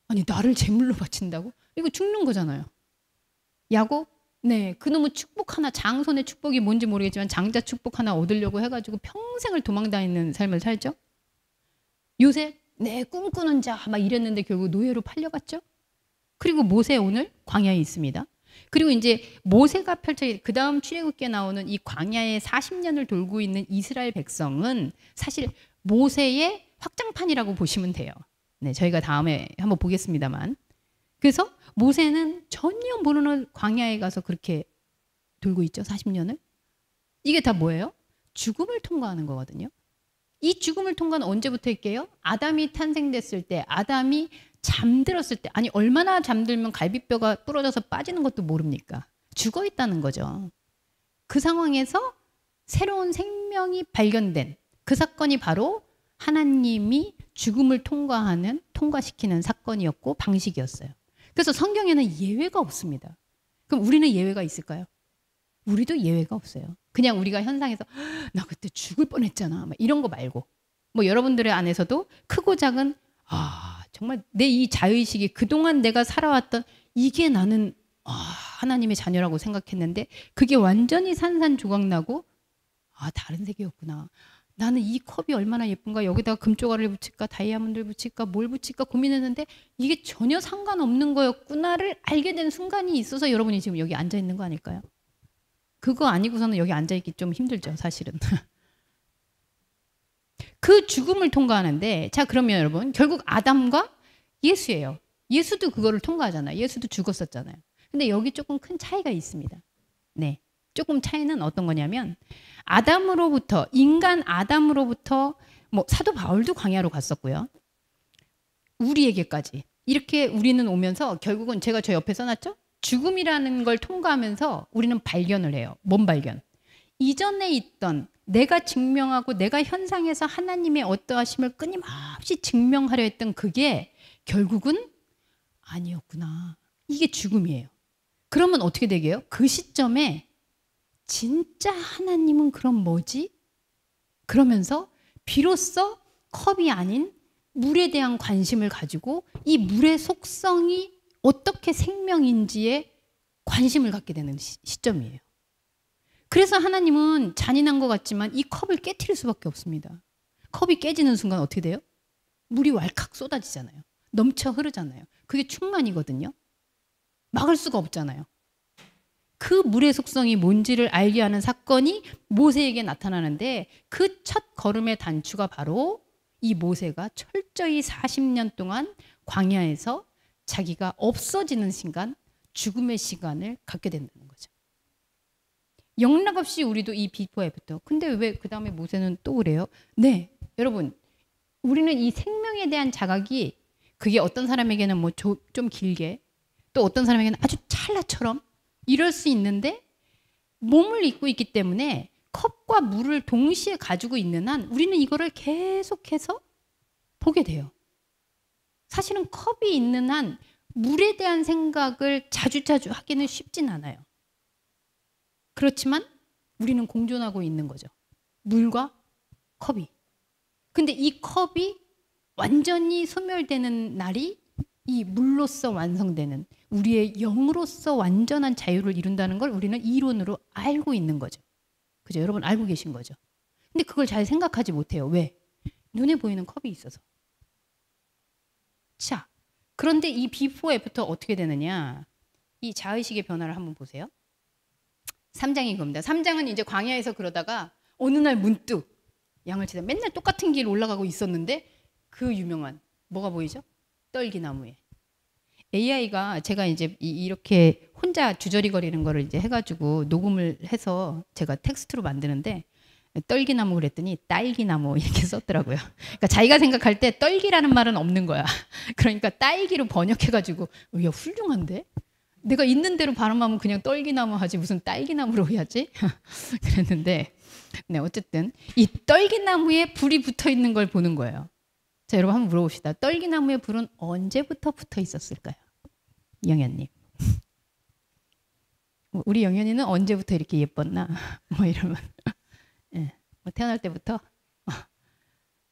A: 아니 나를 제물로 바친다고? 이거 죽는 거잖아요. 야곱 네, 그놈의 축복 하나, 장손의 축복이 뭔지 모르겠지만 장자 축복 하나 얻으려고 해가지고 평생을 도망다니는 삶을 살죠. 요셉 네, 꿈꾸는 자 막 이랬는데 결국 노예로 팔려갔죠. 그리고 모세 오늘 광야에 있습니다. 그리고 이제 모세가 그 다음 출애굽기에 나오는 이 광야에 40년을 돌고 있는 이스라엘 백성은 사실 모세의 확장판이라고 보시면 돼요. 네, 저희가 다음에 한번 보겠습니다만. 그래서 모세는 전혀 모르는 광야에 가서 그렇게 돌고 있죠. 40년을. 이게 다 뭐예요? 죽음을 통과하는 거거든요. 이 죽음을 통과는 언제부터 할게요? 아담이 탄생됐을 때, 아담이 잠들었을 때, 아니 얼마나 잠들면 갈비뼈가 부러져서 빠지는 것도 모릅니까? 죽어 있다는 거죠. 그 상황에서 새로운 생명이 발견된 그 사건이 바로 하나님이 죽음을 통과시키는 사건이었고 방식이었어요. 그래서 성경에는 예외가 없습니다. 그럼 우리는 예외가 있을까요? 우리도 예외가 없어요. 그냥 우리가 현상에서 나 그때 죽을 뻔했잖아 막 이런 거 말고 뭐 여러분들의 안에서도 크고 작은 정말 내 이 자의식이 그동안 내가 살아왔던 이게 나는 하나님의 자녀라고 생각했는데 그게 완전히 산산조각나고 다른 세계였구나. 나는 이 컵이 얼마나 예쁜가 여기다가 금조각을 붙일까 다이아몬드를 붙일까 뭘 붙일까 고민했는데 이게 전혀 상관없는 거였구나를 알게 된 순간이 있어서 여러분이 지금 여기 앉아 있는 거 아닐까요? 그거 아니고서는 여기 앉아 있기 좀 힘들죠 사실은. 그 죽음을 통과하는데 자 그러면 여러분 결국 아담과 예수예요. 예수도 그거를 통과하잖아요. 예수도 죽었었잖아요. 근데 여기 조금 큰 차이가 있습니다. 네, 조금 차이는 어떤 거냐면 아담으로부터 인간 아담으로부터 뭐 사도 바울도 광야로 갔었고요. 우리에게까지 이렇게 우리는 오면서 결국은 제가 저 옆에 써놨죠. 죽음이라는 걸 통과하면서 우리는 발견을 해요. 뭔 발견? 이전에 있던 내가 증명하고 내가 현상에서 하나님의 어떠하심을 끊임없이 증명하려 했던 그게 결국은 아니었구나. 이게 죽음이에요. 그러면 어떻게 되게요? 그 시점에 진짜 하나님은 그럼 뭐지? 그러면서 비로소 컵이 아닌 물에 대한 관심을 가지고 이 물의 속성이 어떻게 생명인지에 관심을 갖게 되는 시점이에요. 그래서 하나님은 잔인한 것 같지만 이 컵을 깨트릴 수밖에 없습니다. 컵이 깨지는 순간 어떻게 돼요? 물이 왈칵 쏟아지잖아요. 넘쳐 흐르잖아요. 그게 충만이거든요. 막을 수가 없잖아요. 그 물의 속성이 뭔지를 알게 하는 사건이 모세에게 나타나는데 그 첫 걸음의 단추가 바로 이 모세가 철저히 40년 동안 광야에서 자기가 없어지는 시간, 죽음의 시간을 갖게 된다는 거죠. 영락없이 우리도 이 비포 애프터. 근데 왜 그 다음에 모세는 또 그래요? 네, 여러분 우리는 이 생명에 대한 자각이 그게 어떤 사람에게는 뭐 좀 길게 또 어떤 사람에게는 아주 찰나처럼 이럴 수 있는데 몸을 입고 있기 때문에 컵과 물을 동시에 가지고 있는 한 우리는 이거를 계속해서 보게 돼요. 사실은 컵이 있는 한 물에 대한 생각을 자주자주 하기는 쉽진 않아요. 그렇지만 우리는 공존하고 있는 거죠. 물과 컵이. 근데 이 컵이 완전히 소멸되는 날이 이 물로서 완성되는 우리의 영으로서 완전한 자유를 이룬다는 걸 우리는 이론으로 알고 있는 거죠. 그죠? 여러분 알고 계신 거죠. 근데 그걸 잘 생각하지 못해요. 왜? 눈에 보이는 컵이 있어서. 자, 그런데 이 비포 애프터 어떻게 되느냐? 이 자의식의 변화를 한번 보세요. 3장이 그겁니다. 3장은 이제 광야에서 그러다가 어느 날 문득 양을 치다 맨날 똑같은 길 올라가고 있었는데 그 유명한 뭐가 보이죠? 떨기나무에. AI가 제가 이제 이렇게 혼자 주저리거리는 거를 이제 해가지고 녹음을 해서 제가 텍스트로 만드는데 떨기나무 그랬더니 딸기나무 이렇게 썼더라고요. 그러니까 자기가 생각할 때 떨기라는 말은 없는 거야. 그러니까 딸기로 번역해가지고 야 훌륭한데? 내가 있는 대로 발음하면 그냥 떨기나무 하지 무슨 딸기나무로 해야지? 그랬는데 네 어쨌든 이 떨기나무에 불이 붙어 있는 걸 보는 거예요. 자 여러분 한번 물어봅시다. 떨기나무에 불은 언제부터 붙어 있었을까요? 영현님. 우리 영현이는 언제부터 이렇게 예뻤나? 뭐 이러면 네, 뭐 태어날 때부터.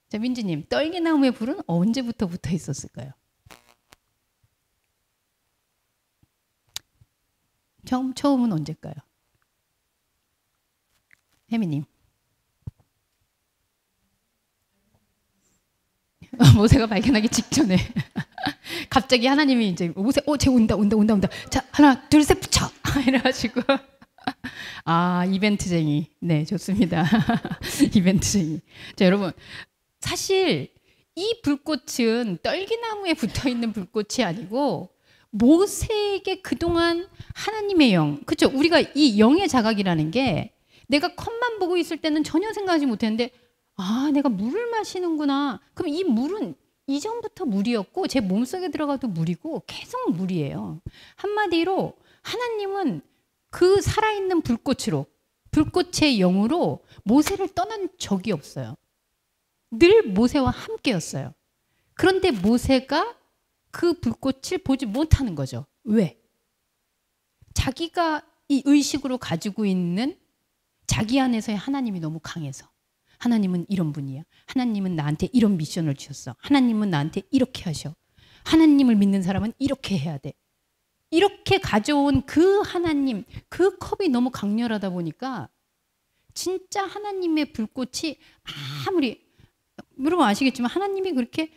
A: 자 민지님 떨기나무에 불은 언제부터 붙어 있었을까요? 처음은 언제일까요? 혜미님. 모세가 발견하기 직전에 갑자기 하나님이 이제 모세 쟤 온다. 자 하나 둘 셋 붙여 이래가지고 이벤트쟁이. 네 좋습니다. 이벤트쟁이. 자 여러분 사실 이 불꽃은 떨기나무에 붙어있는 불꽃이 아니고 모세에게 그동안 하나님의 영, 그렇죠? 우리가 이 영의 자각이라는 게 내가 컵만 보고 있을 때는 전혀 생각하지 못했는데 내가 물을 마시는구나. 그럼 이 물은 이전부터 물이었고 제 몸속에 들어가도 물이고 계속 물이에요. 한마디로 하나님은 그 살아있는 불꽃으로 불꽃의 영으로 모세를 떠난 적이 없어요. 늘 모세와 함께였어요. 그런데 모세가 그 불꽃을 보지 못하는 거죠. 왜? 자기가 이 의식으로 가지고 있는 자기 안에서의 하나님이 너무 강해서. 하나님은 이런 분이야. 하나님은 나한테 이런 미션을 주셨어. 하나님은 나한테 이렇게 하셔. 하나님을 믿는 사람은 이렇게 해야 돼. 이렇게 가져온 그 하나님, 그 컵이 너무 강렬하다 보니까 진짜 하나님의 불꽃이 아무리, 여러분 아시겠지만 하나님이 그렇게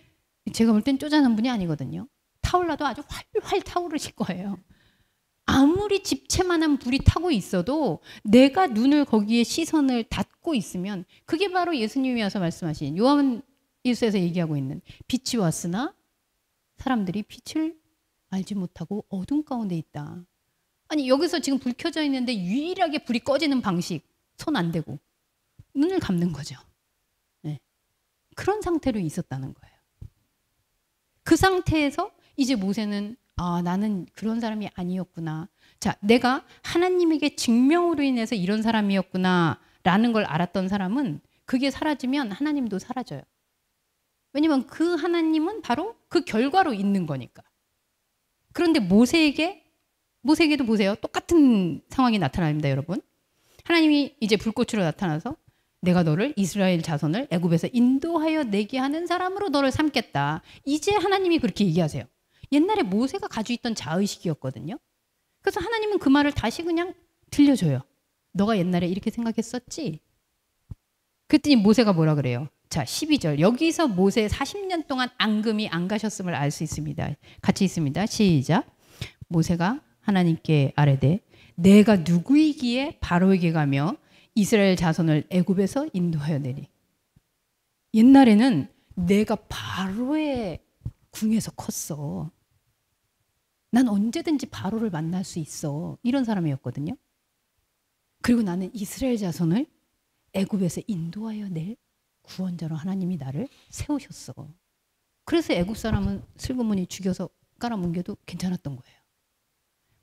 A: 제가 볼 땐 쪼잔한 분이 아니거든요. 타올라도 아주 활활 타오르실 거예요. 아무리 집채만한 불이 타고 있어도 내가 눈을 거기에 시선을 닫고 있으면 그게 바로 예수님이 와서 말씀하신 요한일서에서 얘기하고 있는 빛이 왔으나 사람들이 빛을 알지 못하고 어둠 가운데 있다. 아니 여기서 지금 불 켜져 있는데 유일하게 불이 꺼지는 방식 손 안 대고 눈을 감는 거죠. 네. 그런 상태로 있었다는 거예요. 그 상태에서 이제 모세는 나는 그런 사람이 아니었구나. 자, 내가 하나님에게 증명으로 인해서 이런 사람이었구나 라는 걸 알았던 사람은 그게 사라지면 하나님도 사라져요. 왜냐면 그 하나님은 바로 그 결과로 있는 거니까. 그런데 모세에게도 보세요. 똑같은 상황이 나타납니다, 여러분. 하나님이 이제 불꽃으로 나타나서 내가 너를 이스라엘 자손을 애굽에서 인도하여 내게 하는 사람으로 너를 삼겠다. 이제 하나님이 그렇게 얘기하세요. 옛날에 모세가 가지고 있던 자의식이었거든요. 그래서 하나님은 그 말을 다시 그냥 들려줘요. 너가 옛날에 이렇게 생각했었지? 그랬더니 모세가 뭐라 그래요? 자, 12절. 여기서 모세 40년 동안 앙금이 안 가셨음을 알 수 있습니다. 같이 있습니다. 시작. 모세가 하나님께 아뢰되 내가 누구이기에 바로에게 가며 이스라엘 자손을 애굽에서 인도하여 내리. 옛날에는 내가 바로의 궁에서 컸어. 난 언제든지 바로를 만날 수 있어. 이런 사람이었거든요. 그리고 나는 이스라엘 자손을 애굽에서 인도하여 낼 구원자로 하나님이 나를 세우셨어. 그래서 애굽 사람은 슬그머니 죽여서 깔아뭉개도 괜찮았던 거예요.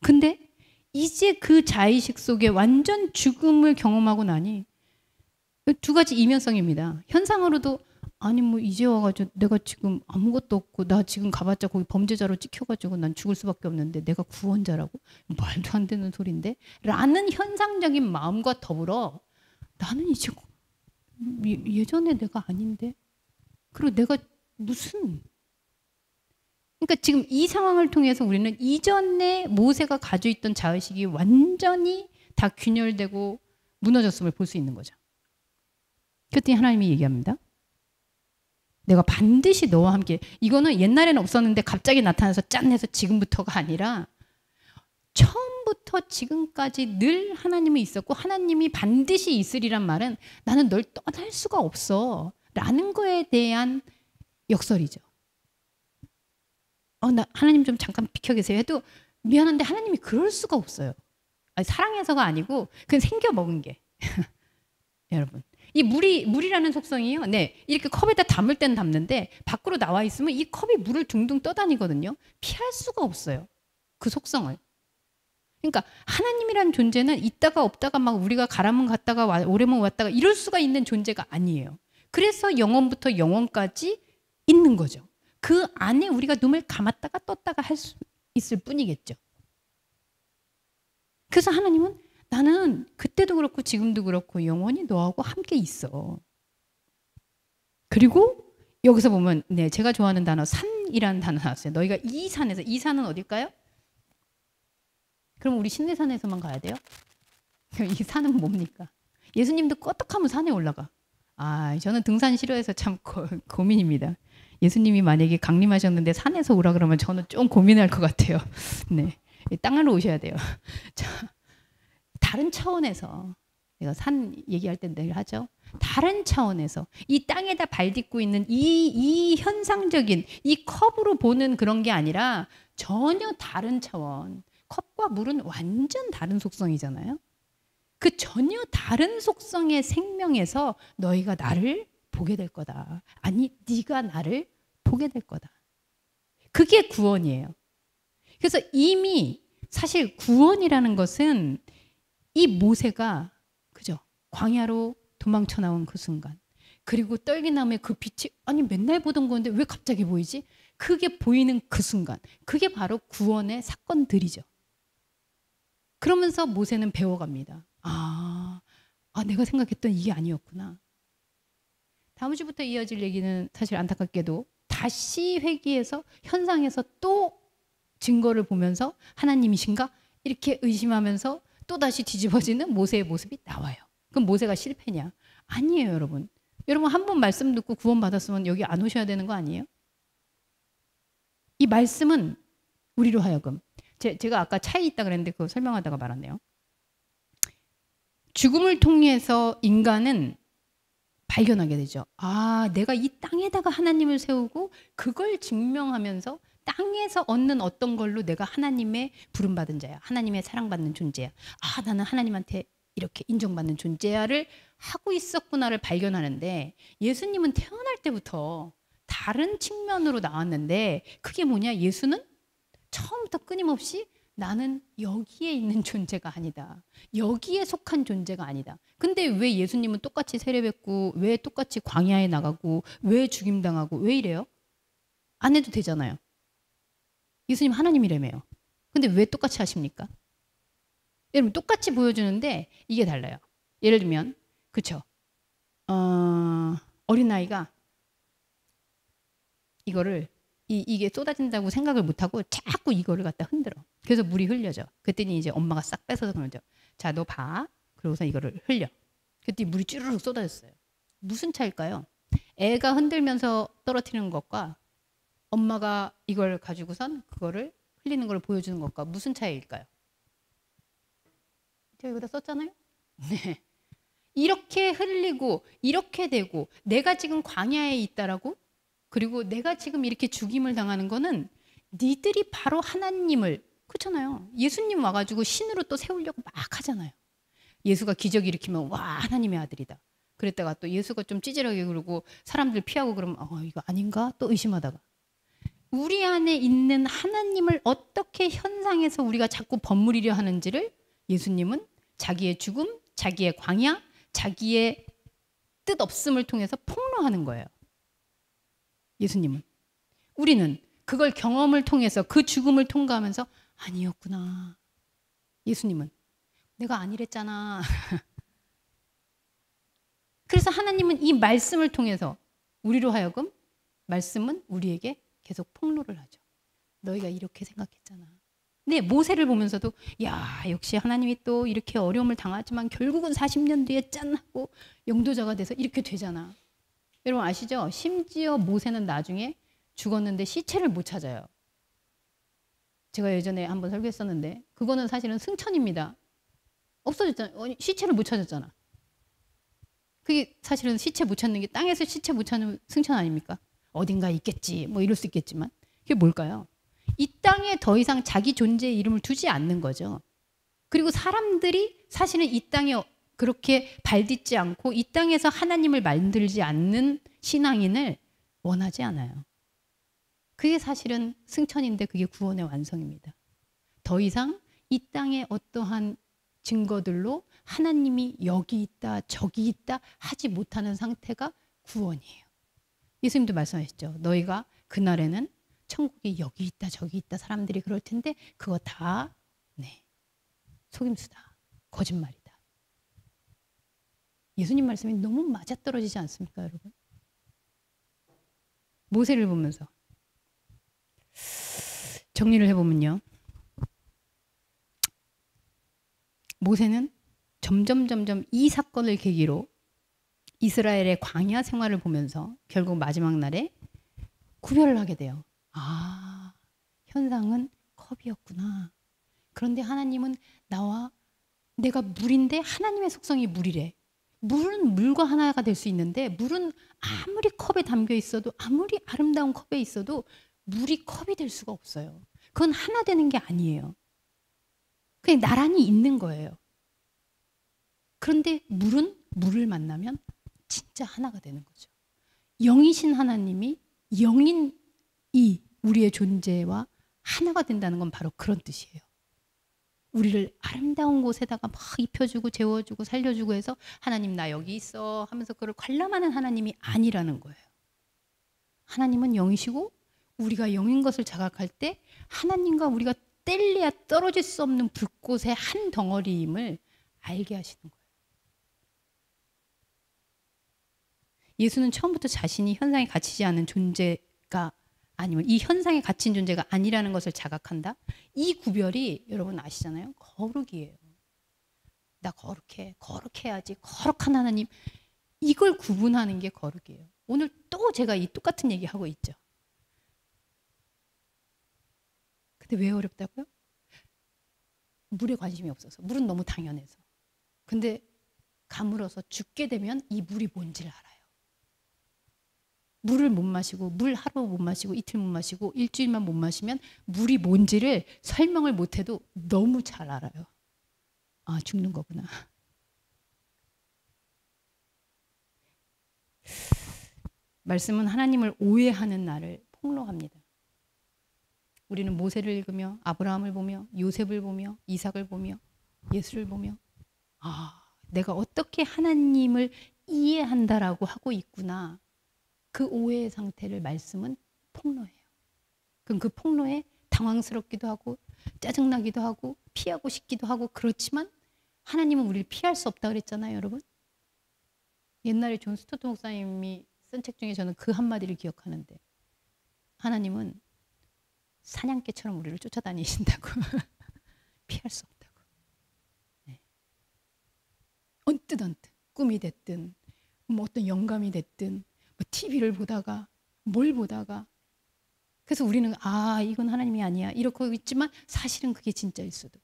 A: 근데 이제 그 자의식 속에 완전 죽음을 경험하고 나니 두 가지 이면성입니다. 현상으로도 아니 뭐 이제 와가지고 내가 지금 아무것도 없고 나 지금 가봤자 거기 범죄자로 찍혀가지고 난 죽을 수밖에 없는데 내가 구원자라고? 말도 안 되는 소린데? 라는 현상적인 마음과 더불어 나는 이제 예전에 내가 아닌데? 그리고 내가 무슨 그러니까 지금 이 상황을 통해서 우리는 이전에 모세가 가지고 있던 자의식이 완전히 다 균열되고 무너졌음을 볼 수 있는 거죠. 그랬더니 하나님이 얘기합니다. 내가 반드시 너와 함께, 이거는 옛날에는 없었는데 갑자기 나타나서 짠 해서 지금부터가 아니라 처음부터 지금까지 늘 하나님은 있었고 하나님이 반드시 있으리란 말은 나는 널 떠날 수가 없어 라는 거에 대한 역설이죠. 나 하나님 좀 잠깐 비켜 계세요 해도 미안한데 하나님이 그럴 수가 없어요. 아니, 사랑해서가 아니고 그냥 생겨 먹은 게. 여러분. 이 물이라는 속성이요. 네. 이렇게 컵에다 담을 때는 담는데 밖으로 나와 있으면 이 컵이 물을 둥둥 떠다니거든요. 피할 수가 없어요. 그 속성을. 그러니까 하나님이라는 존재는 있다가 없다가 막 우리가 가라면 갔다가 오래면 왔다가 이럴 수가 있는 존재가 아니에요. 그래서 영원부터 영원까지 있는 거죠. 그 안에 우리가 눈을 감았다가 떴다가 할 수 있을 뿐이겠죠. 그래서 하나님은 나는 그때도 그렇고 지금도 그렇고 영원히 너하고 함께 있어. 그리고 여기서 보면 네, 제가 좋아하는 단어 산이라는 단어 나왔어요. 너희가 이 산에서, 이 산은 어딜까요? 그럼 우리 신내산에서만 가야 돼요? 이 산은 뭡니까? 예수님도 껐떡하면 산에 올라가. 저는 등산 싫어해서 참 고민입니다. 예수님이 만약에 강림하셨는데 산에서 오라 그러면 저는 좀 고민할 것 같아요. 네, 땅으로 오셔야 돼요. 자, 다른 차원에서 내가 산 얘기할 때 늘 하죠. 다른 차원에서 이 땅에다 발 딛고 있는 이 현상적인 이 컵으로 보는 그런 게 아니라 전혀 다른 차원. 컵과 물은 완전 다른 속성이잖아요. 그 전혀 다른 속성의 생명에서 너희가 나를 보게 될 거다. 아니, 네가 나를 보게 될 거다. 그게 구원이에요. 그래서 이미 사실 구원이라는 것은 이 모세가 그죠? 광야로 도망쳐 나온 그 순간, 그리고 떨기나무의 그 빛이 아니 맨날 보던 건데 왜 갑자기 보이지? 그게 보이는 그 순간, 그게 바로 구원의 사건들이죠. 그러면서 모세는 배워갑니다. 내가 생각했던 이게 아니었구나. 다음 주부터 이어질 얘기는 사실 안타깝게도 다시 회귀해서 현상에서 또 증거를 보면서 하나님이신가? 이렇게 의심하면서 또 다시 뒤집어지는 모세의 모습이 나와요. 그럼 모세가 실패냐? 아니에요, 여러분. 여러분 한 번 말씀 듣고 구원받았으면 여기 안 오셔야 되는 거 아니에요? 이 말씀은 우리로 하여금 제가 아까 차이 있다 그랬는데 그거 설명하다가 말았네요. 죽음을 통해서 인간은 발견하게 되죠. 아, 내가 이 땅에다가 하나님을 세우고 그걸 증명하면서 땅에서 얻는 어떤 걸로 내가 하나님의 부름받은 자야. 하나님의 사랑받는 존재야. 아, 나는 하나님한테 이렇게 인정받는 존재야를 하고 있었구나를 발견하는데 예수님은 태어날 때부터 다른 측면으로 나왔는데 그게 뭐냐? 예수는 처음부터 끊임없이 나는 여기에 있는 존재가 아니다. 여기에 속한 존재가 아니다. 근데 왜 예수님은 똑같이 세례받고 왜 똑같이 광야에 나가고 왜 죽임당하고 왜 이래요? 안 해도 되잖아요. 예수님 하나님이라며요. 근데 왜 똑같이 하십니까? 여러분 똑같이 보여주는데 이게 달라요. 예를 들면 그쵸? 어린아이가 이거를 이게 쏟아진다고 생각을 못하고 자꾸 이거를 갖다 흔들어. 그래서 물이 흘려져. 그랬더니 이제 엄마가 싹 뺏어서 그러죠. 자, 너 봐. 그러고서 이거를 흘려. 그랬더니 물이 쭈르륵 쏟아졌어요. 무슨 차일까요? 애가 흔들면서 떨어뜨리는 것과 엄마가 이걸 가지고선 그거를 흘리는 걸 보여주는 것과 무슨 차이일까요? 제가 여기다 썼잖아요. 네. 이렇게 흘리고 이렇게 되고 내가 지금 광야에 있다라고 그리고 내가 지금 이렇게 죽임을 당하는 거는 니들이 바로 하나님을 그렇잖아요. 예수님 와가지고 신으로 또 세우려고 막 하잖아요. 예수가 기적 일으키면 와 하나님의 아들이다. 그랬다가 또 예수가 좀 찌질하게 그러고 사람들 피하고 그러면 이거 아닌가 또 의심하다가 우리 안에 있는 하나님을 어떻게 현상에서 우리가 자꾸 버무리려 하는지를 예수님은 자기의 죽음, 자기의 광야, 자기의 뜻 없음을 통해서 폭로하는 거예요. 예수님은. 우리는 그걸 경험을 통해서 그 죽음을 통과하면서 아니었구나. 예수님은 내가 아니랬잖아. 그래서 하나님은 이 말씀을 통해서 우리로 하여금 말씀은 우리에게 계속 폭로를 하죠. 너희가 이렇게 생각했잖아. 네, 모세를 보면서도 야 역시 하나님이 또 이렇게 어려움을 당하지만 결국은 40년 뒤에 짠 하고 영도자가 돼서 이렇게 되잖아. 여러분 아시죠? 심지어 모세는 나중에 죽었는데 시체를 못 찾아요. 제가 예전에 한번 설교했었는데 그거는 사실은 승천입니다. 없어졌잖아요. 시체를 못 찾았잖아. 그게 사실은 시체 못 찾는 게 땅에서 시체 못 찾는 승천 아닙니까? 어딘가 있겠지 뭐 이럴 수 있겠지만 그게 뭘까요? 이 땅에 더 이상 자기 존재의 이름을 두지 않는 거죠. 그리고 사람들이 사실은 이 땅에 그렇게 발딛지 않고 이 땅에서 하나님을 만들지 않는 신앙인을 원하지 않아요. 그게 사실은 승천인데 그게 구원의 완성입니다. 더 이상 이 땅의 어떠한 증거들로 하나님이 여기 있다 저기 있다 하지 못하는 상태가 구원이에요. 예수님도 말씀하셨죠. 너희가 그날에는 천국이 여기 있다 저기 있다 사람들이 그럴 텐데 그거 다 속임수다. 거짓말이다. 예수님 말씀이 너무 맞아떨어지지 않습니까, 여러분? 모세를 보면서 정리를 해보면요. 모세는 점점 이 사건을 계기로 이스라엘의 광야 생활을 보면서 결국 마지막 날에 구별을 하게 돼요. 아, 현상은 컵이었구나. 그런데 하나님은 나와 내가 물인데 하나님의 속성이 물이래. 물은 물과 하나가 될 수 있는데 물은 아무리 컵에 담겨 있어도 아무리 아름다운 컵에 있어도 물이 컵이 될 수가 없어요. 그건 하나 되는 게 아니에요. 그냥 나란히 있는 거예요. 그런데 물은 물을 만나면 진짜 하나가 되는 거죠. 영이신 하나님이 영인 이 우리의 존재와 하나가 된다는 건 바로 그런 뜻이에요. 우리를 아름다운 곳에다가 막 입혀주고 재워주고 살려주고 해서 하나님 나 여기 있어 하면서 그걸 관람하는 하나님이 아니라는 거예요. 하나님은 영이시고 우리가 영인 것을 자각할 때 하나님과 우리가 뗄래야 떨어질 수 없는 불꽃의 한 덩어리임을 알게 하시는 거예요. 예수는 처음부터 자신이 현상에 갇히지 않은 존재가 아니면 이 현상에 갇힌 존재가 아니라는 것을 자각한다. 이 구별이 여러분 아시잖아요. 거룩이에요. 나 거룩해. 거룩해야지. 거룩한 하나님. 이걸 구분하는 게 거룩이에요. 오늘 또 제가 이 똑같은 얘기 하고 있죠. 근데 왜 어렵다고요? 물에 관심이 없어서. 물은 너무 당연해서. 근데 가물어서 죽게 되면 이 물이 뭔지를 알아요. 물을 못 마시고, 물 하루 못 마시고, 이틀 못 마시고, 일주일만 못 마시면 물이 뭔지를 설명을 못해도 너무 잘 알아요. 아, 죽는 거구나. 말씀은 하나님을 오해하는 나를 폭로합니다. 우리는 모세를 읽으며 아브라함을 보며 요셉을 보며 이삭을 보며 예수를 보며 아, 내가 어떻게 하나님을 이해한다라고 하고 있구나. 그 오해의 상태를 말씀은 폭로해요. 그럼 그 폭로에 당황스럽기도 하고 짜증나기도 하고 피하고 싶기도 하고 그렇지만 하나님은 우리를 피할 수 없다 그랬잖아요, 여러분. 옛날에 존 스토트 목사님이 쓴 책 중에 저는 그 한마디를 기억하는데 하나님은 사냥개처럼 우리를 쫓아다니신다고. 피할 수 없다고. 네. 언뜻 꿈이 됐든 뭐 어떤 영감이 됐든 뭐 TV를 보다가 뭘 보다가 그래서 우리는 아 이건 하나님이 아니야 이러고 있지만 사실은 그게 진짜일 수도.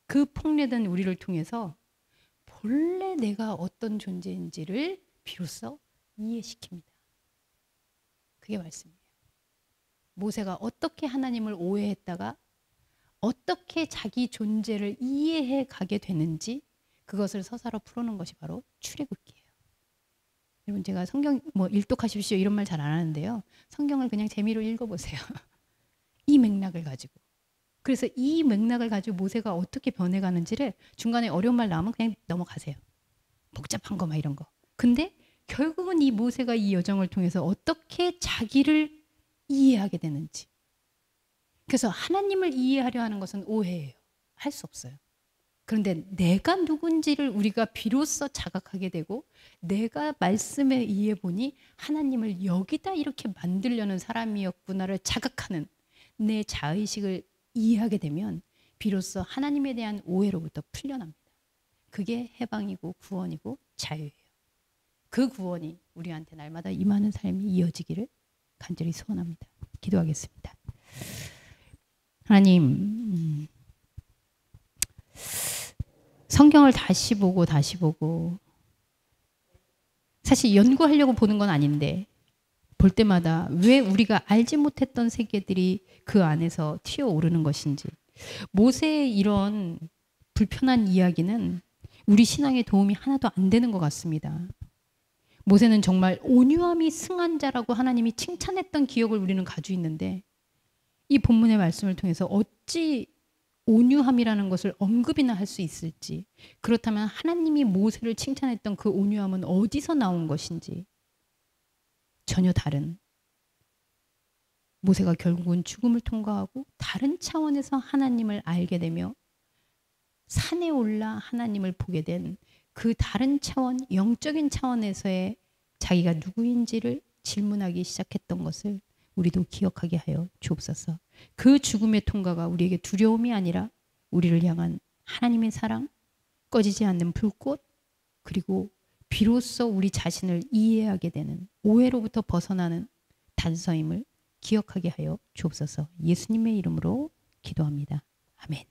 A: 그 폭로된 우리를 통해서 본래 내가 어떤 존재인지를 비로소 이해시킵니다. 그게 말씀이에요. 모세가 어떻게 하나님을 오해했다가 어떻게 자기 존재를 이해해 가게 되는지 그것을 서사로 풀어놓은 것이 바로 출애굽기예요. 여러분 제가 성경 뭐 일독하십시오 이런 말 잘 안 하는데요. 성경을 그냥 재미로 읽어보세요. 이 맥락을 가지고. 그래서 이 맥락을 가지고 모세가 어떻게 변해가는지를 중간에 어려운 말 나오면 그냥 넘어가세요. 복잡한 거 막 이런 거. 근데 결국은 이 모세가 이 여정을 통해서 어떻게 자기를 이해하게 되는지. 그래서 하나님을 이해하려 하는 것은 오해예요. 할 수 없어요. 그런데 내가 누군지를 우리가 비로소 자각하게 되고 내가 말씀에 의해 보니 하나님을 여기다 이렇게 만들려는 사람이었구나를 자각하는 내 자의식을 이해하게 되면 비로소 하나님에 대한 오해로부터 풀려납니다. 그게 해방이고 구원이고 자유예요. 그 구원이 우리한테 날마다 임하는 삶이 이어지기를 간절히 소원합니다. 기도하겠습니다. 하나님, 성경을 다시 보고 사실 연구하려고 보는 건 아닌데 볼 때마다 왜 우리가 알지 못했던 세계들이 그 안에서 튀어오르는 것인지 모세의 이런 불편한 이야기는 우리 신앙에 도움이 하나도 안 되는 것 같습니다. 모세는 정말 온유함이 승한 자라고 하나님이 칭찬했던 기억을 우리는 가지고 있는데 이 본문의 말씀을 통해서 어찌 온유함이라는 것을 언급이나 할 수 있을지 그렇다면 하나님이 모세를 칭찬했던 그 온유함은 어디서 나온 것인지 전혀 다른 모세가 결국은 죽음을 통과하고 다른 차원에서 하나님을 알게 되며 산에 올라 하나님을 보게 된 그 다른 차원, 영적인 차원에서의 자기가 누구인지를 질문하기 시작했던 것을 우리도 기억하게 하여 주옵소서. 그 죽음의 통과가 우리에게 두려움이 아니라 우리를 향한 하나님의 사랑, 꺼지지 않는 불꽃, 그리고 비로소 우리 자신을 이해하게 되는 오해로부터 벗어나는 단서임을 기억하게 하여 주옵소서. 예수님의 이름으로 기도합니다. 아멘.